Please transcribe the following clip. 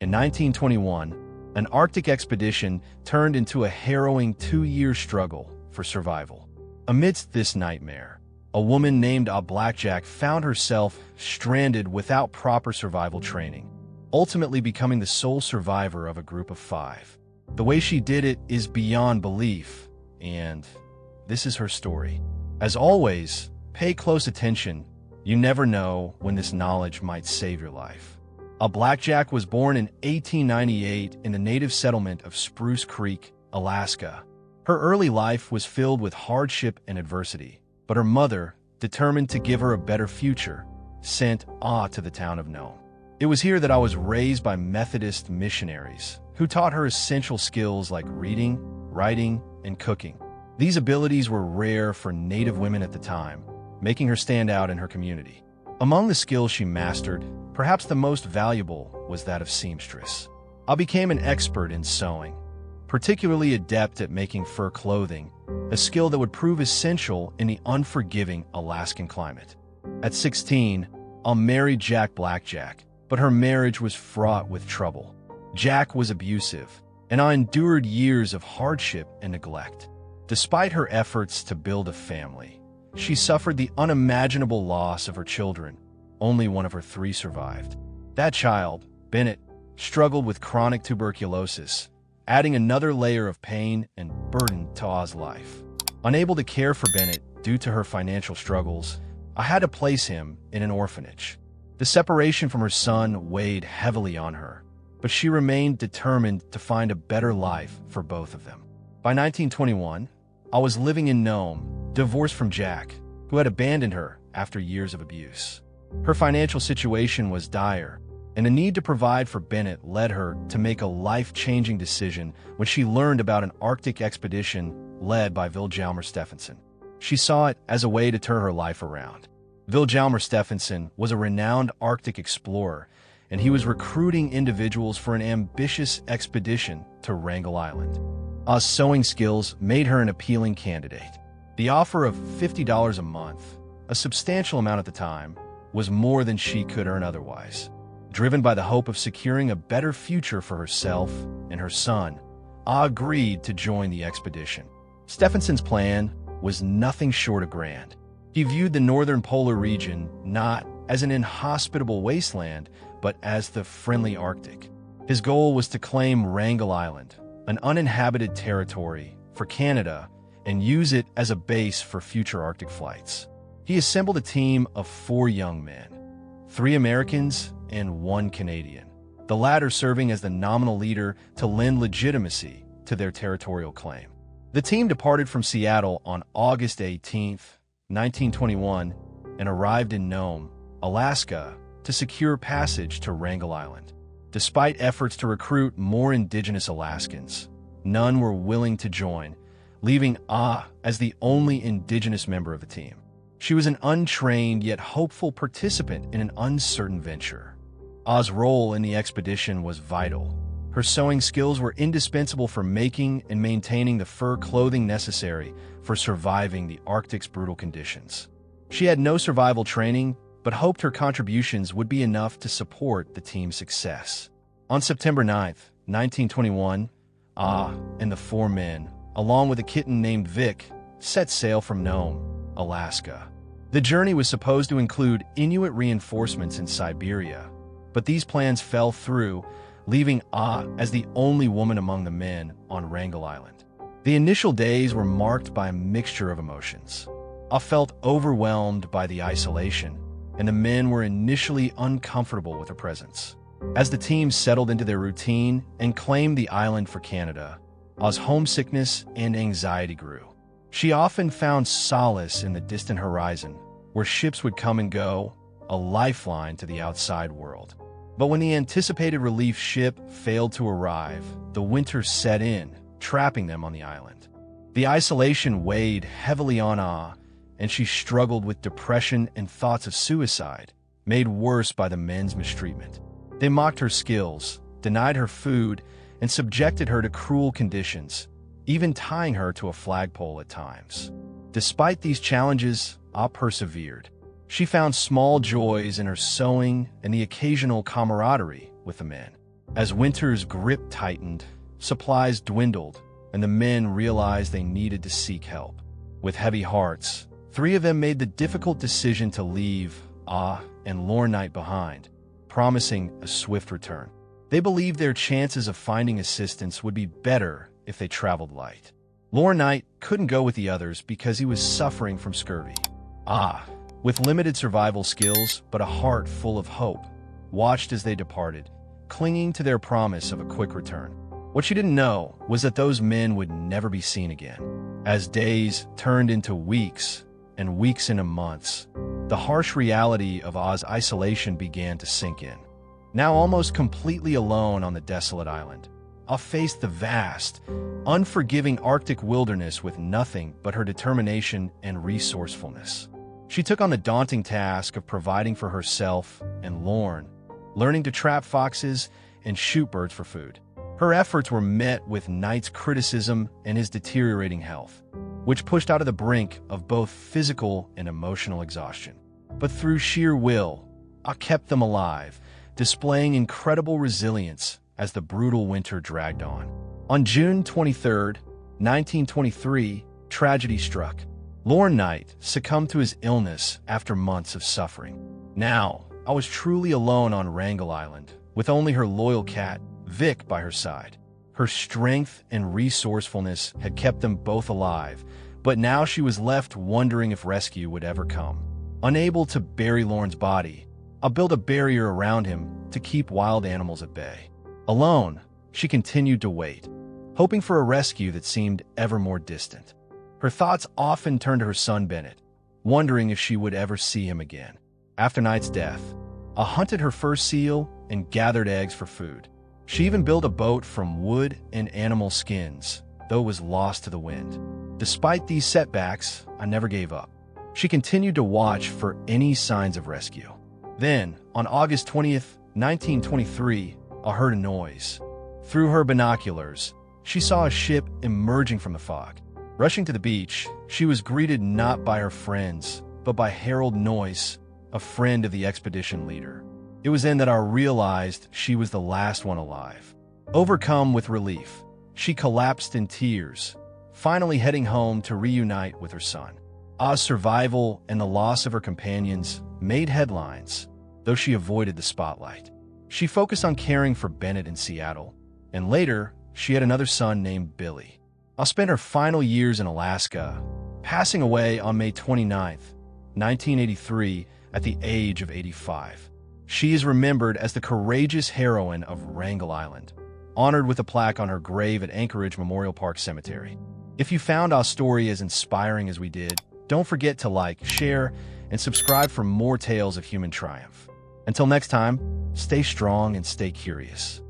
In 1921, an Arctic expedition turned into a harrowing 2-year struggle for survival. Amidst this nightmare, a woman named Blackjack found herself stranded without proper survival training, ultimately becoming the sole survivor of a group of 5. The way she did it is beyond belief, and this is her story. As always, pay close attention. You never know when this knowledge might save your life. Blackjack was born in 1898 in the native settlement of Spruce Creek, Alaska. Her early life was filled with hardship and adversity, but her mother, determined to give her a better future, sent to the town of Nome. It was here that I was raised by Methodist missionaries, who taught her essential skills like reading, writing, and cooking. These abilities were rare for Native women at the time, making her stand out in her community. Among the skills she mastered, perhaps the most valuable was that of seamstress. I became an expert in sewing, particularly adept at making fur clothing, a skill that would prove essential in the unforgiving Alaskan climate. At 16, I married Jack Blackjack, but her marriage was fraught with trouble. Jack was abusive, and I endured years of hardship and neglect. Despite her efforts to build a family, she suffered the unimaginable loss of her children. Only one of her 3 survived. That child, Bennett, struggled with chronic tuberculosis, adding another layer of pain and burden to O's life. Unable to care for Bennett due to her financial struggles, I had to place him in an orphanage. The separation from her son weighed heavily on her, but she remained determined to find a better life for both of them. By 1921, I was living in Nome, divorced from Jack, who had abandoned her after years of abuse. Her financial situation was dire, and the need to provide for Bennett led her to make a life-changing decision when she learned about an Arctic expedition led by Vilhjalmur Stefansson. She saw it as a way to turn her life around. Vilhjalmur Stefansson was a renowned Arctic explorer, and he was recruiting individuals for an ambitious expedition to Wrangel Island. O's sewing skills made her an appealing candidate. The offer of $50 a month, a substantial amount at the time, was more than she could earn otherwise. Driven by the hope of securing a better future for herself and her son, I agreed to join the expedition. Stefansson's plan was nothing short of grand. He viewed the northern polar region not as an inhospitable wasteland, but as the friendly Arctic. His goal was to claim Wrangel Island, an uninhabited territory, for Canada and use it as a base for future Arctic flights. He assembled a team of 4 young men, 3 Americans and 1 Canadian, the latter serving as the nominal leader to lend legitimacy to their territorial claim. The team departed from Seattle on August 18, 1921, and arrived in Nome, Alaska, to secure passage to Wrangel Island. Despite efforts to recruit more indigenous Alaskans, none were willing to join, leaving as the only indigenous member of the team. She was an untrained yet hopeful participant in an uncertain venture. O's role in the expedition was vital. Her sewing skills were indispensable for making and maintaining the fur clothing necessary for surviving the Arctic's brutal conditions. She had no survival training, but hoped her contributions would be enough to support the team's success. On September 9, 1921, and the 4 men, along with a kitten named Vic, set sail from Nome, Alaska. The journey was supposed to include Inuit reinforcements in Siberia, but these plans fell through, leaving as the only woman among the men on Wrangel Island. The initial days were marked by a mixture of emotions. I felt overwhelmed by the isolation, and the men were initially uncomfortable with her presence. As the team settled into their routine and claimed the island for Canada, O's homesickness and anxiety grew. She often found solace in the distant horizon, where ships would come and go, a lifeline to the outside world. But when the anticipated relief ship failed to arrive, the winter set in, trapping them on the island. The isolation weighed heavily on and she struggled with depression and thoughts of suicide, made worse by the men's mistreatment. They mocked her skills, denied her food, and subjected her to cruel conditions, even tying her to a flagpole at times. Despite these challenges, Ah persevered. She found small joys in her sewing and the occasional camaraderie with the men. As winter's grip tightened, supplies dwindled, and the men realized they needed to seek help. With heavy hearts, three of them made the difficult decision to leave and Lorne Knight behind, promising a swift return. They believed their chances of finding assistance would be better if they traveled light. Lorne Knight couldn't go with the others because he was suffering from scurvy. With limited survival skills but a heart full of hope, watched as they departed, clinging to their promise of a quick return. What she didn't know was that those men would never be seen again. As days turned into weeks and weeks into months, the harsh reality of Oz's isolation began to sink in. Now almost completely alone on the desolate island, Oz faced the vast, unforgiving Arctic wilderness with nothing but her determination and resourcefulness. She took on the daunting task of providing for herself and Lorne, learning to trap foxes and shoot birds for food. Her efforts were met with Knight's criticism and his deteriorating health, which pushed out of the brink of both physical and emotional exhaustion. But through sheer will, Oz kept them alive, displaying incredible resilience as the brutal winter dragged on. On June 23, 1923, tragedy struck. Lorne Knight succumbed to his illness after months of suffering. Now, I was truly alone on Wrangel Island, with only her loyal cat, Vic, by her side. Her strength and resourcefulness had kept them both alive, but now she was left wondering if rescue would ever come. Unable to bury Lorne's body, I built a barrier around him to keep wild animals at bay. Alone, she continued to wait, hoping for a rescue that seemed ever more distant. Her thoughts often turned to her son Bennett, wondering if she would ever see him again. After Knight's death, I hunted her first seal and gathered eggs for food. She even built a boat from wood and animal skins, though it was lost to the wind. Despite these setbacks, I never gave up. She continued to watch for any signs of rescue. Then, on August 20th, 1923, I heard a noise. Through her binoculars, she saw a ship emerging from the fog. Rushing to the beach, she was greeted not by her friends, but by Harold Noyce, a friend of the expedition leader. It was then that I realized she was the last one alive. Overcome with relief, she collapsed in tears, finally heading home to reunite with her son. Oz's survival and the loss of her companions made headlines, though she avoided the spotlight. She focused on caring for Bennett in Seattle, and later, she had another son named Billy. Oz spent her final years in Alaska, passing away on May 29, 1983, at the age of 85. She is remembered as the courageous heroine of Wrangel Island, honored with a plaque on her grave at Anchorage Memorial Park Cemetery. If you found our story as inspiring as we did, don't forget to like, share, and subscribe for more tales of human triumph. Until next time, stay strong and stay curious.